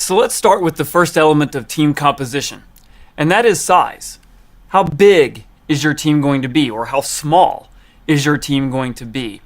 So let's start with the first element of team composition, and that is size. How big is your team going to be, or how small is your team going to be?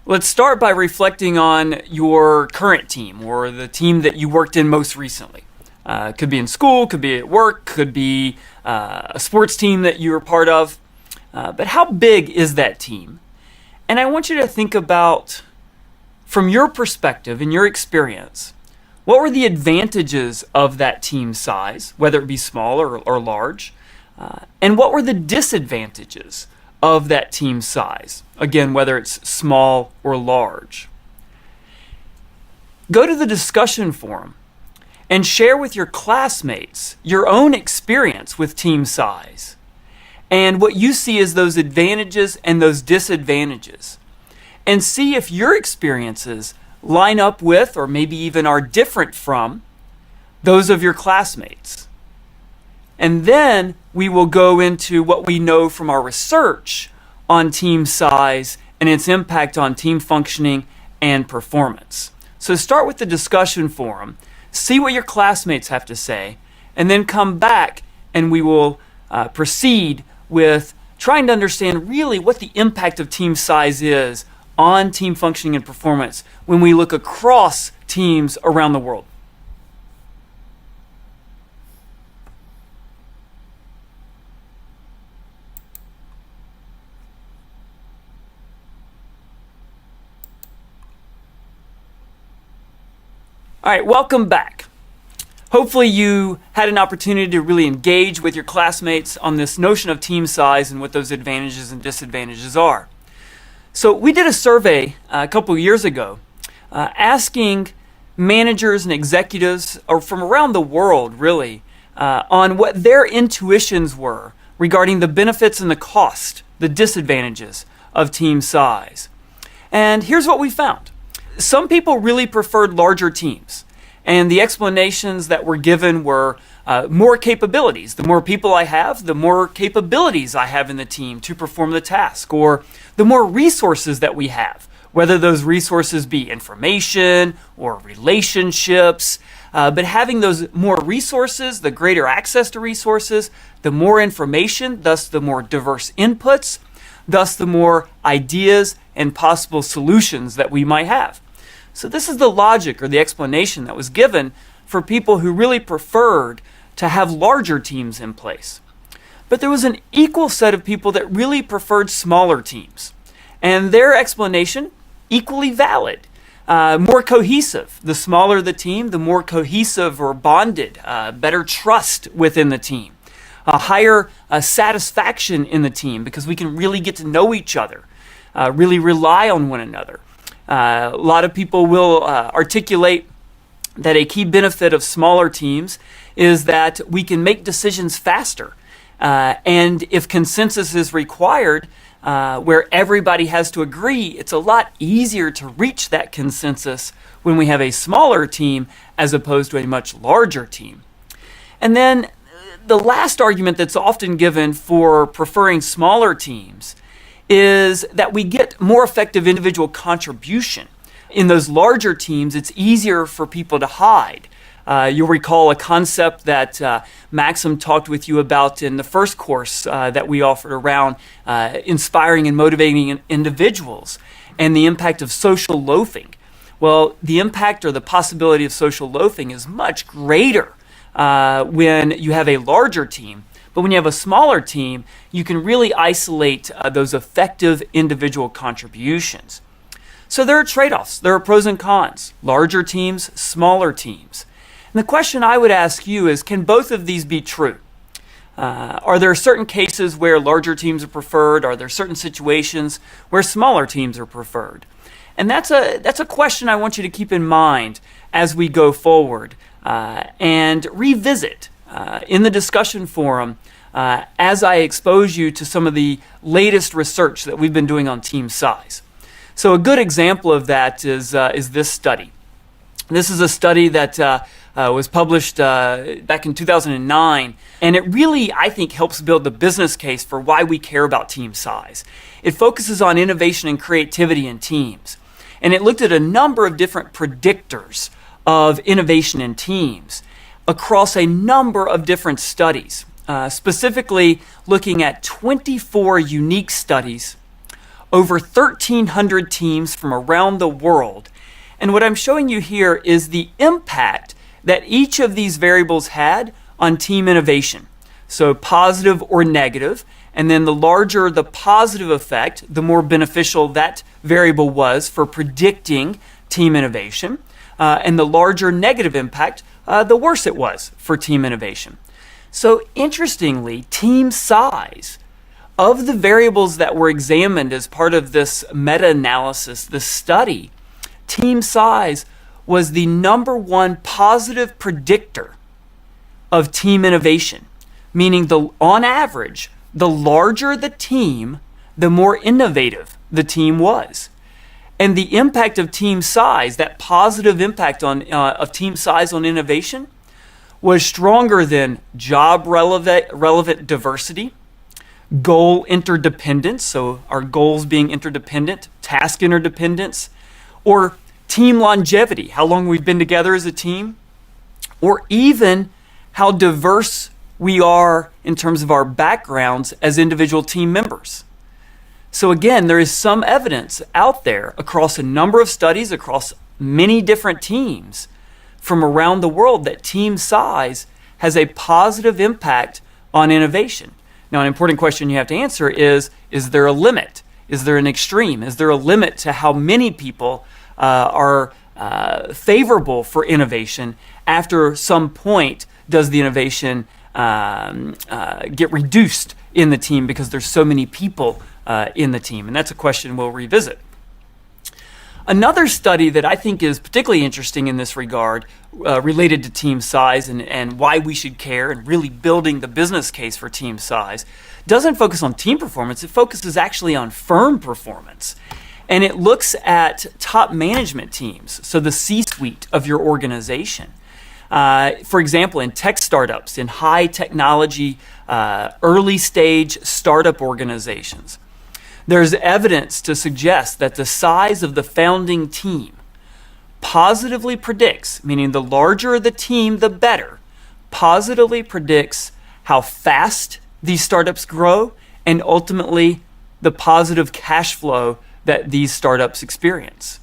Let's start by reflecting on your current team, or the team that you worked in most recently. Could be in school, could be at work, could be a sports team that you were part of. But how big is that team? And I want you to think about, from your perspective and your experience, what were the advantages of that team size, whether it be small or large? And what were the disadvantages of that team size? Again, whether it's small or large. Go to the discussion forum and share with your classmates your own experience with team size and what you see as those advantages and those disadvantages. And see if your experiences line up with, or maybe even are different from, those of your classmates. And then we will go into what we know from our research on team size and its impact on team functioning and performance. So start with the discussion forum, see what your classmates have to say, and then come back and we will proceed with trying to understand really what the impact of team size is on team functioning and performance when we look across teams around the world. All right, welcome back. Hopefully you had an opportunity to really engage with your classmates on this notion of team size and what those advantages and disadvantages are. So we did a survey a couple of years ago asking managers and executives from around the world, really, on what their intuitions were regarding the benefits and the cost, the disadvantages of team size. And here's what we found. Some people really preferred larger teams, and the explanations that were given were more capabilities. The more people I have, the more capabilities I have in the team to perform the task, or the more resources that we have, whether those resources be information or relationships. But having those more resources, the greater access to resources, the more information, thus the more diverse inputs, thus the more ideas and possible solutions that we might have. So this is the logic or the explanation that was given for people who really preferred to have larger teams in place. But there was an equal set of people that really preferred smaller teams. And their explanation, equally valid, more cohesive. The smaller the team, the more cohesive or bonded, better trust within the team, a higher satisfaction in the team because we can really get to know each other, really rely on one another. A lot of people will articulate that a key benefit of smaller teams is that we can make decisions faster. And if consensus is required, where everybody has to agree, it's a lot easier to reach that consensus when we have a smaller team as opposed to a much larger team. And then the last argument that's often given for preferring smaller teams is that we get more effective individual contribution. In those larger teams, it's easier for people to hide. You'll recall a concept that Maxim talked with you about in the first course that we offered around inspiring and motivating individuals and the impact of social loafing. Well, the impact or the possibility of social loafing is much greater when you have a larger team. But when you have a smaller team, you can really isolate those effective individual contributions. So there are trade-offs. There are pros and cons. Larger teams, smaller teams. And the question I would ask you is, can both of these be true? Are there certain cases where larger teams are preferred? Are there certain situations where smaller teams are preferred? And that's a question I want you to keep in mind as we go forward and revisit in the discussion forum as I expose you to some of the latest research that we've been doing on team size. So a good example of that is this study. This is a study that was published back in 2009, and it really, I think, helps build the business case for why we care about team size. It focuses on innovation and creativity in teams, and it looked at a number of different predictors of innovation in teams across a number of different studies, specifically looking at 24 unique studies, over 1,300 teams from around the world. And what I'm showing you here is the impact that each of these variables had on team innovation. So positive or negative, and then the larger the positive effect, the more beneficial that variable was for predicting team innovation. And the larger negative impact, the worse it was for team innovation. So interestingly, team size, of the variables that were examined as part of this meta-analysis, this study, team size was the number one positive predictor of team innovation, meaning on average, the larger the team, the more innovative the team was. And the impact of team size, that positive impact of team size on innovation, was stronger than job relevant diversity, goal interdependence, so our goals being interdependent, task interdependence, or team longevity, how long we've been together as a team, or even how diverse we are in terms of our backgrounds as individual team members. So again, there is some evidence out there across a number of studies, across many different teams from around the world, that team size has a positive impact on innovation. Now, an important question you have to answer is there a limit? Is there an extreme? Is there a limit to how many people are favorable for innovation? After some point, does the innovation get reduced in the team because there's so many people in the team? And that's a question we'll revisit. Another study that I think is particularly interesting in this regard, related to team size and why we should care and really building the business case for team size, doesn't focus on team performance. It focuses actually on firm performance. And it looks at top management teams, so the C-suite of your organization. For example, in tech startups, in high technology, early stage startup organizations, there's evidence to suggest that the size of the founding team positively predicts, meaning the larger the team, the better, positively predicts how fast these startups grow and ultimately the positive cash flow that these startups experience.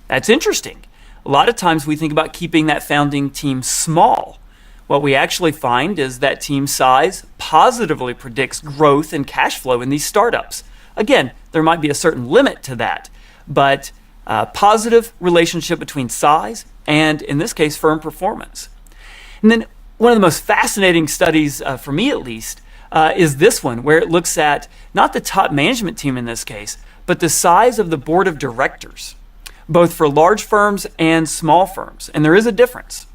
That's interesting. A lot of times we think about keeping that founding team small. What we actually find is that team size positively predicts growth and cash flow in these startups. Again, there might be a certain limit to that, but positive relationship between size and, in this case, firm performance. And then one of the most fascinating studies, for me at least, is this one, where it looks at not the top management team in this case, but the size of the board of directors, both for large firms and small firms. And there is a difference.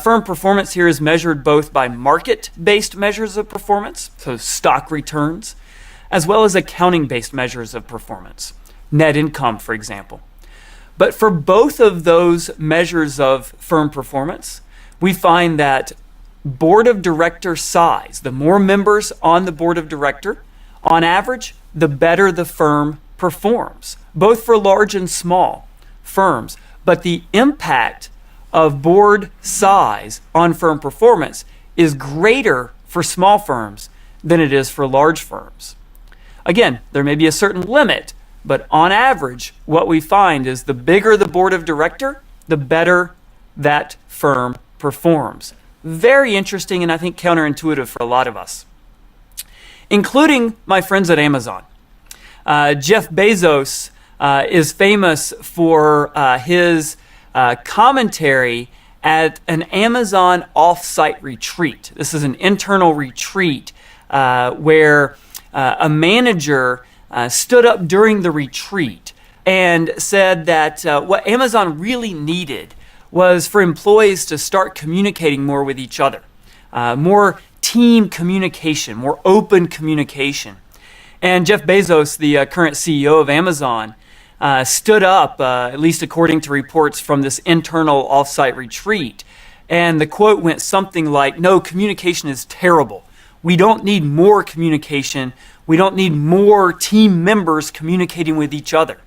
Firm performance here is measured both by market-based measures of performance, so stock returns, as well as accounting-based measures of performance, net income, for example. But for both of those measures of firm performance, we find that board of director size, the more members on the board of director, on average, the better the firm performs, both for large and small firms. But the impact of board size on firm performance is greater for small firms than it is for large firms. Again, there may be a certain limit, but on average, what we find is the bigger the board of director, the better that firm performs. Very interesting and I think counterintuitive for a lot of us, including my friends at Amazon. Jeff Bezos is famous for his commentary at an Amazon off-site retreat. This is an internal retreat where a manager stood up during the retreat and said that what Amazon really needed was for employees to start communicating more with each other, more team communication, more open communication. And Jeff Bezos, the current CEO of Amazon, stood up, at least according to reports from this internal off-site retreat, and the quote went something like, "No, communication is terrible. We don't need more communication. We don't need more team members communicating with each other."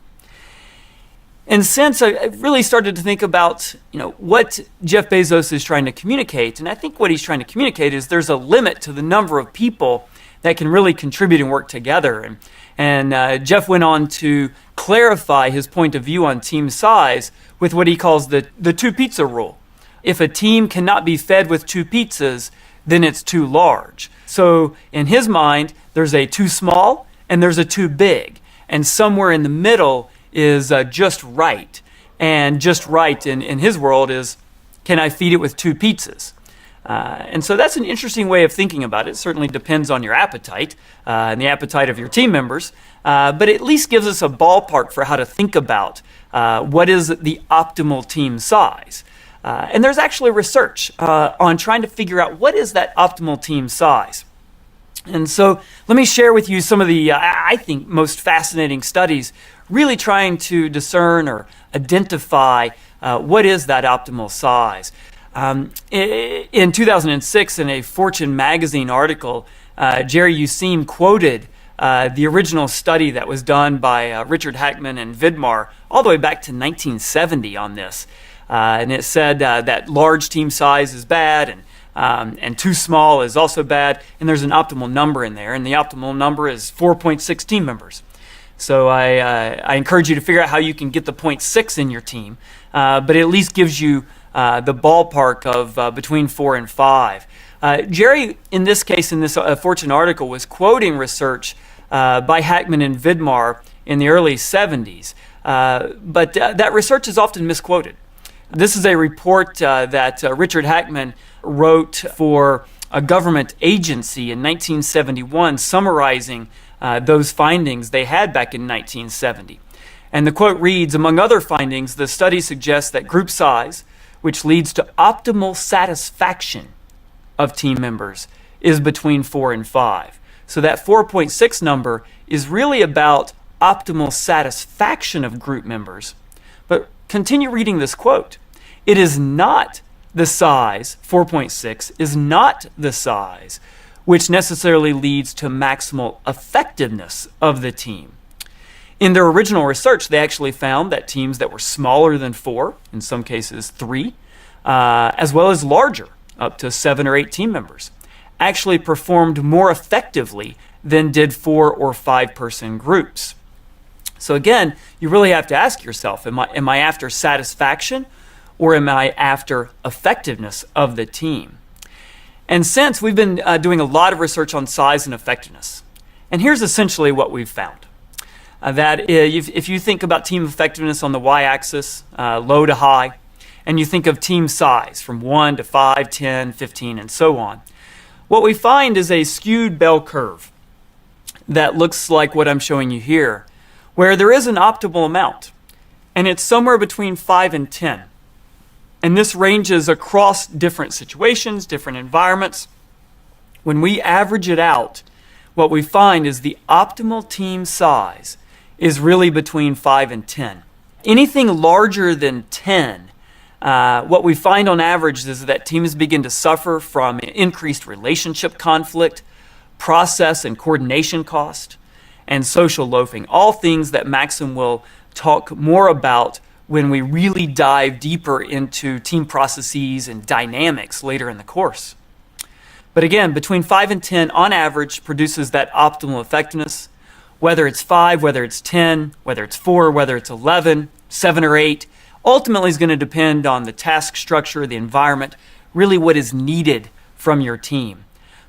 And since I really started to think about, what Jeff Bezos is trying to communicate, and I think what he's trying to communicate is there's a limit to the number of people that can really contribute and work together. And Jeff went on to clarify his point of view on team size with what he calls the two pizza rule. If a team cannot be fed with two pizzas, then it's too large. So in his mind, there's a too small and there's a too big. And somewhere in the middle is just right. And just right in his world is, can I feed it with two pizzas? And so that's an interesting way of thinking about it. It certainly depends on your appetite and the appetite of your team members, but it at least gives us a ballpark for how to think about what is the optimal team size. And there's actually research on trying to figure out what is that optimal team size. And so let me share with you some of the, I think, most fascinating studies really trying to discern or identify what is that optimal size. In 2006, in a Fortune magazine article, Jerry Useem quoted the original study that was done by Richard Hackman and Vidmar all the way back to 1970 on this. And it said that large team size is bad and too small is also bad, and there's an optimal number in there, and the optimal number is 4.6 team members. So I encourage you to figure out how you can get the 0.6 in your team, but it at least gives you the ballpark of between 4 and 5. Jerry, in this case, in this Fortune article, was quoting research by Hackman and Vidmar in the early 70s, but that research is often misquoted. This is a report that Richard Hackman wrote for a government agency in 1971, summarizing those findings they had back in 1970. And the quote reads, among other findings, the study suggests that group size, which leads to optimal satisfaction of team members, is between 4 and 5. So that 4.6 number is really about optimal satisfaction of group members. But continue reading this quote. It is not the size, 4.6, is not the size which necessarily leads to maximal effectiveness of the team. In their original research, they actually found that teams that were smaller than 4, in some cases 3, as well as larger, up to 7 or 8 team members, actually performed more effectively than did 4 or 5 person groups. So again, you really have to ask yourself, am I after satisfaction or am I after effectiveness of the team? And since we've been doing a lot of research on size and effectiveness, and here's essentially what we've found. That if you think about team effectiveness on the y-axis, low to high, and you think of team size from 1 to 5, 10, 15, and so on, what we find is a skewed bell curve that looks like what I'm showing you here, where there is an optimal amount, and it's somewhere between 5 and 10. And this ranges across different situations, different environments. When we average it out, what we find is the optimal team size is really between 5 and 10. Anything larger than 10, what we find on average is that teams begin to suffer from increased relationship conflict, process and coordination cost, and social loafing, all things that Maxim will talk more about when we really dive deeper into team processes and dynamics later in the course. But again, between 5 and 10 on average produces that optimal effectiveness. Whether it's 5, whether it's 10, whether it's 4, whether it's 11, 7 or 8, ultimately is going to depend on the task structure, the environment, really what is needed from your team.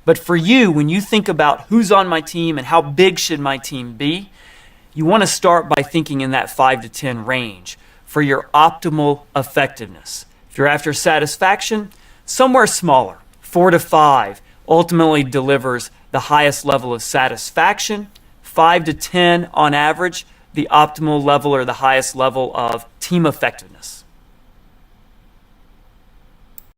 But for you, when you think about who's on my team and how big should my team be, you want to start by thinking in that 5 to 10 range for your optimal effectiveness. If you're after satisfaction, somewhere smaller, 4 to 5, ultimately delivers the highest level of satisfaction. 5 to 10 on average, the optimal level or the highest level of team effectiveness.